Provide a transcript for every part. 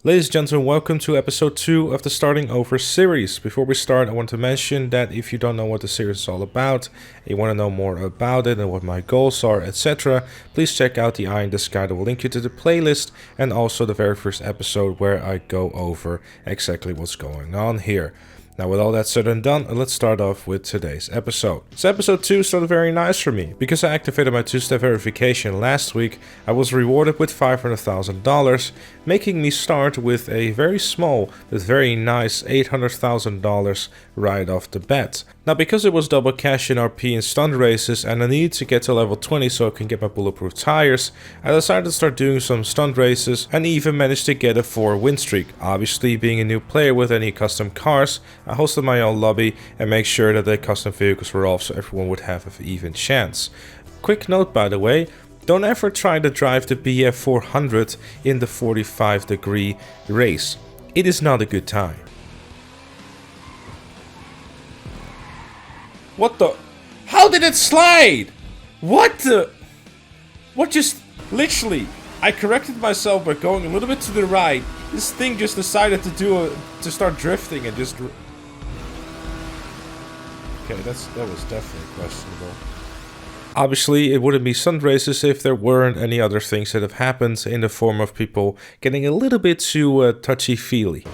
Ladies and gentlemen, welcome to episode 2 of the Starting Over series. Before we start, I want to mention that if you don't know what the series is all about, and you want to know more about it and what my goals are, etc., please check out the eye in the sky that will link you to the playlist and also the very first episode where I go over exactly what's going on here. Now, with all that said and done, let's start off with today's episode. So episode 2 started very nice for me. Because I activated my 2-step verification last week, I was rewarded with $500,000, making me start with a very small but very nice $800,000 right off the bat. Now, because it was double cash in RP and Stunt Races and I needed to get to level 20 so I can get my bulletproof tires, I decided to start doing some Stunt Races and even managed to get a 4-win streak. Obviously, being a new player with any custom cars, I hosted my own lobby and made sure that the custom vehicles were off so everyone would have an even chance. Quick note, by the way, don't ever try to drive the BF 400 in the 45-degree race. It is not a good time. What the? How did it slide? What the? What just? Literally, I corrected myself by going a little bit to the right. This thing just decided to start drifting and just. Okay, that was definitely questionable. Obviously, it wouldn't be Stunt Races if there weren't any other things that have happened in the form of people getting a little bit too touchy-feely.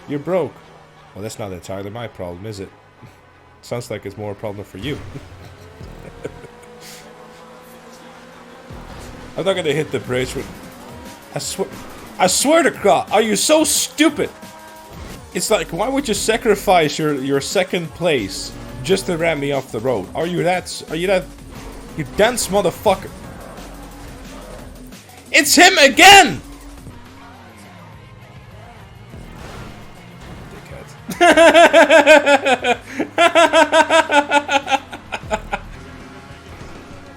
You're broke. Well, that's not entirely my problem, is it? Sounds like it's more a problem for you. I'm not gonna hit the bridge with... I swear to God, are you so stupid? It's like, why would you sacrifice your second place just to ram me off the road? Are you that... You dense motherfucker. It's him again!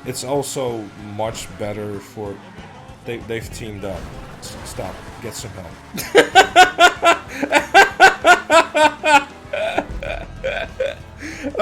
It's also much better for they've teamed up. Stop. Get some help.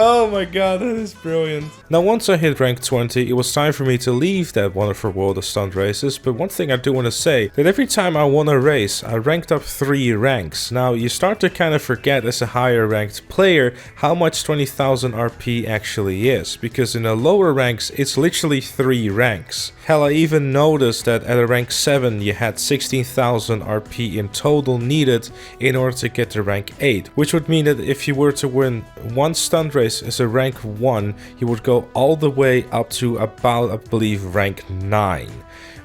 Oh my god, that is brilliant. Now, once I hit rank 20, it was time for me to leave that wonderful world of Stunt Races, but one thing I do want to say, that every time I won a race, I ranked up 3 ranks. Now, you start to kind of forget as a higher ranked player how much 20,000 RP actually is, because in the lower ranks, it's literally 3 ranks. Hell, I even noticed that at a rank 7, you had 16,000 RP in total needed in order to get to rank 8, which would mean that if you were to win one stunt race as a rank 1, you would go all the way up to about, I believe, rank 9,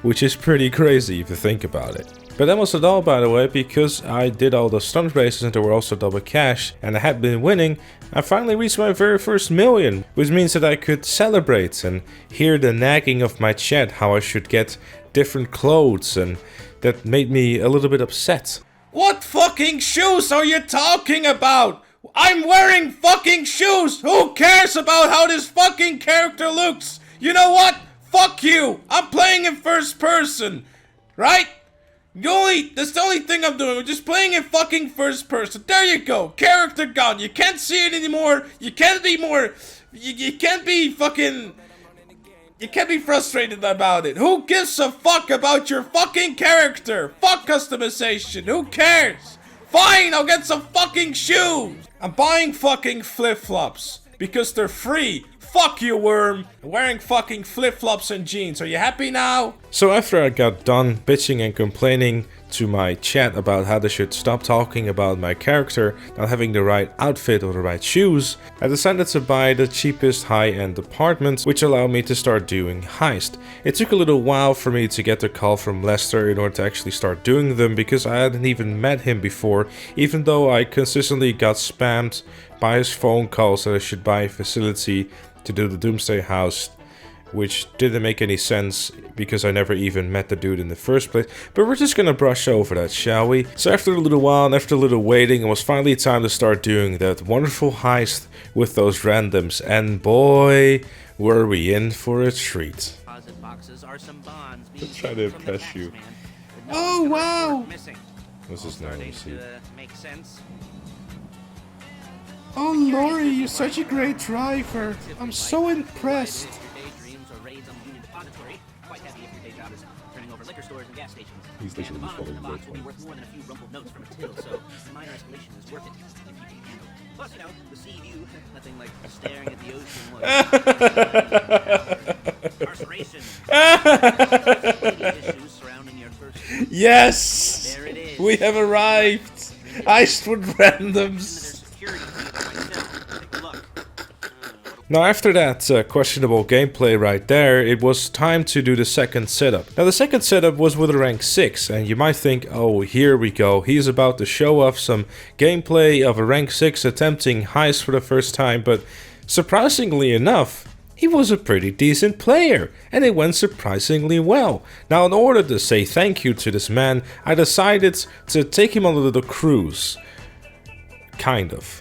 which is pretty crazy if you think about it. But that wasn't all, by the way, because I did all the stunt races and they were also double cash and I had been winning. I finally reached my very first million, which means that I could celebrate and hear the nagging of my chat how I should get different clothes, and that made me a little bit upset. What fucking shoes are you talking about? I'm wearing fucking shoes! Who cares about how this fucking character looks? You know what? Fuck you! I'm playing in first person, right? That's the only thing I'm doing. We're just playing in fucking first person. There you go. Character gone. You can't see it anymore. You can't be more... You can't be fucking... You can't be frustrated about it. Who gives a fuck about your fucking character? Fuck customization. Who cares? Fine, I'll get some fucking shoes. I'm buying fucking flip-flops because they're free. Fuck you, worm. I'm wearing fucking flip-flops and jeans. Are you happy now? So after I got done bitching and complaining to my chat about how they should stop talking about my character not having the right outfit or the right shoes, I decided to buy the cheapest high-end apartment, which allowed me to start doing Heist. It took a little while for me to get the call from Lester in order to actually start doing them, because I hadn't even met him before, even though I consistently got spammed by his phone calls that I should buy a facility to do the Doomsday House, which didn't make any sense because I never even met the dude in the first place. But we're just gonna brush over that, shall we? So after a little while and after a little waiting, it was finally time to start doing that wonderful heist with those randoms, and boy, were we in for a treat. Let's try to impress you. Oh wow! What's his name? Let me see. Oh, Lori, you're such a great driver. I'm so impressed. He's literally just following the box will be road. worth more than a few rumpled notes from a till, so minor escalation is worth it if you can handle it. Plus, you know, the sea view, nothing like staring at the ocean while incarceration. Issues surrounding your first. Yes! There it is. We have arrived! Heist with randoms! Now after that questionable gameplay right there, it was time to do the second setup. Now the second setup was with a rank 6, and you might think, oh, here we go, he's about to show off some gameplay of a rank 6 attempting heist for the first time, but surprisingly enough, he was a pretty decent player, and it went surprisingly well. Now in order to say thank you to this man, I decided to take him on a little cruise. Kind of.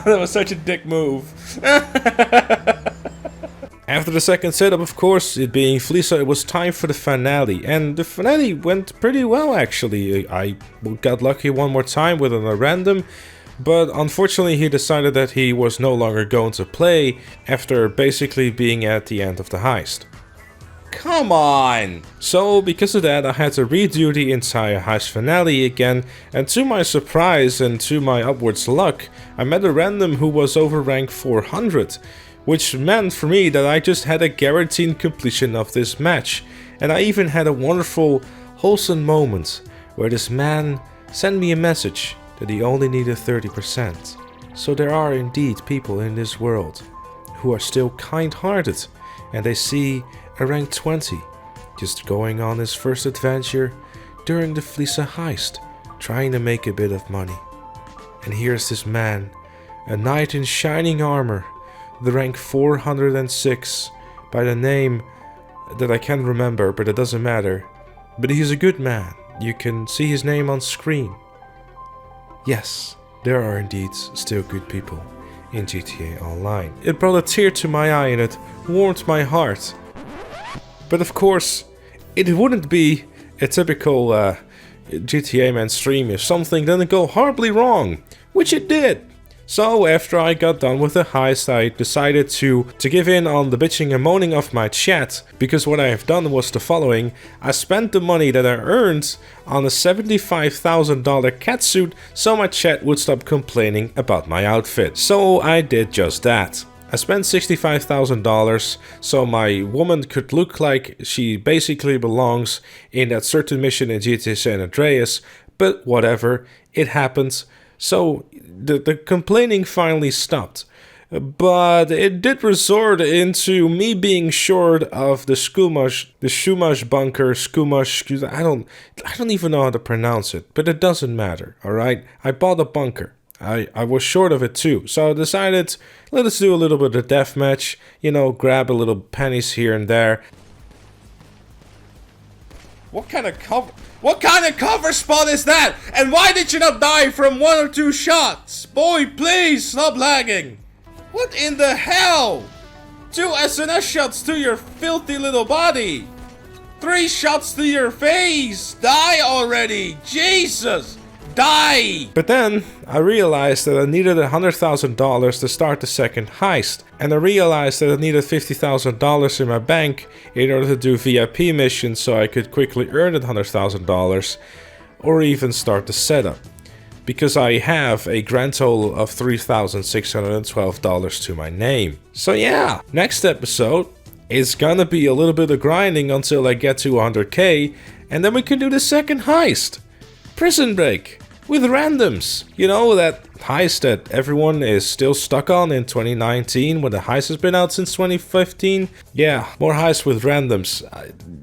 That was such a dick move. After the second setup, of course, it being Fleesa, it was time for the finale. And the finale went pretty well, actually. I got lucky one more time with a random. But unfortunately, he decided that he was no longer going to play after basically being at the end of the heist. Come on! So, because of that, I had to redo the entire heist finale again, and to my surprise and to my upwards luck, I met a random who was over rank 400, which meant for me that I just had a guaranteed completion of this match, and I even had a wonderful, wholesome moment where this man sent me a message that he only needed 30%. So there are indeed people in this world who are still kind-hearted, and they see a rank 20, just going on his first adventure during the Fleesa heist, trying to make a bit of money. And here's this man, a knight in shining armor, the rank 406, by the name that I can't remember, but it doesn't matter. But he's a good man, you can see his name on screen. Yes, there are indeed still good people in GTA Online. It brought a tear to my eye and it warmed my heart. But of course, it wouldn't be a typical Gtamen stream if something didn't go horribly wrong, which it did. So after I got done with the heist, I decided to give in on the bitching and moaning of my chat, because what I have done was the following. I spent the money that I earned on a $75,000 catsuit so my chat would stop complaining about my outfit. So I did just that. I spent $65,000 so my woman could look like she basically belongs in that certain mission in GTA San Andreas, but whatever, it happened. So the complaining finally stopped. But it did resort into me being short of the Shumash bunker, I don't even know how to pronounce it, but it doesn't matter, alright? I bought a bunker. I was short of it too, so I decided, let us do a little bit of deathmatch, you know, grab a little pennies here and there. What kind of cover spot is that? And why did you not die from 1 or 2 shots? Boy, please stop lagging. What in the hell? 2 SNS shots to your filthy little body. 3 shots to your face. Die already. Jesus. Die! But then, I realized that I needed $100,000 to start the second heist. And I realized that I needed $50,000 in my bank in order to do VIP missions so I could quickly earn that $100,000 or even start the setup. Because I have a grand total of $3,612 to my name. So yeah, next episode is gonna be a little bit of grinding until I get to 100k, and then we can do the second heist. Prison Break with randoms. You know, that heist that everyone is still stuck on in 2019 when the heist has been out since 2015. Yeah, more heist with randoms.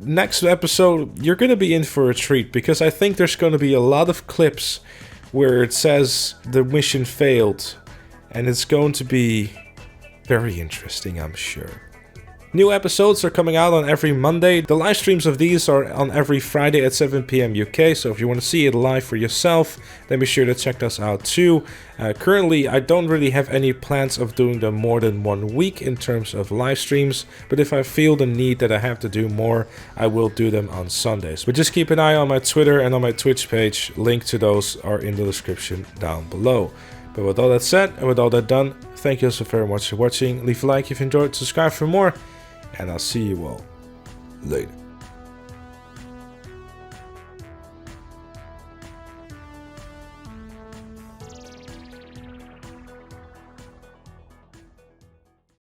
Next episode, you're gonna be in for a treat because I think there's gonna be a lot of clips where it says the mission failed, and it's going to be very interesting, I'm sure. New episodes are coming out on every Monday. The live streams of these are on every Friday at 7 PM UK, so if you want to see it live for yourself, then be sure to check us out too. Currently, I don't really have any plans of doing them more than 1 week in terms of live streams, but if I feel the need that I have to do more, I will do them on Sundays. But just keep an eye on my Twitter and on my Twitch page. Link to those are in the description down below. But with all that said and with all that done, thank you so very much for watching. Leave a like if you enjoyed, subscribe for more, and I'll see you all later.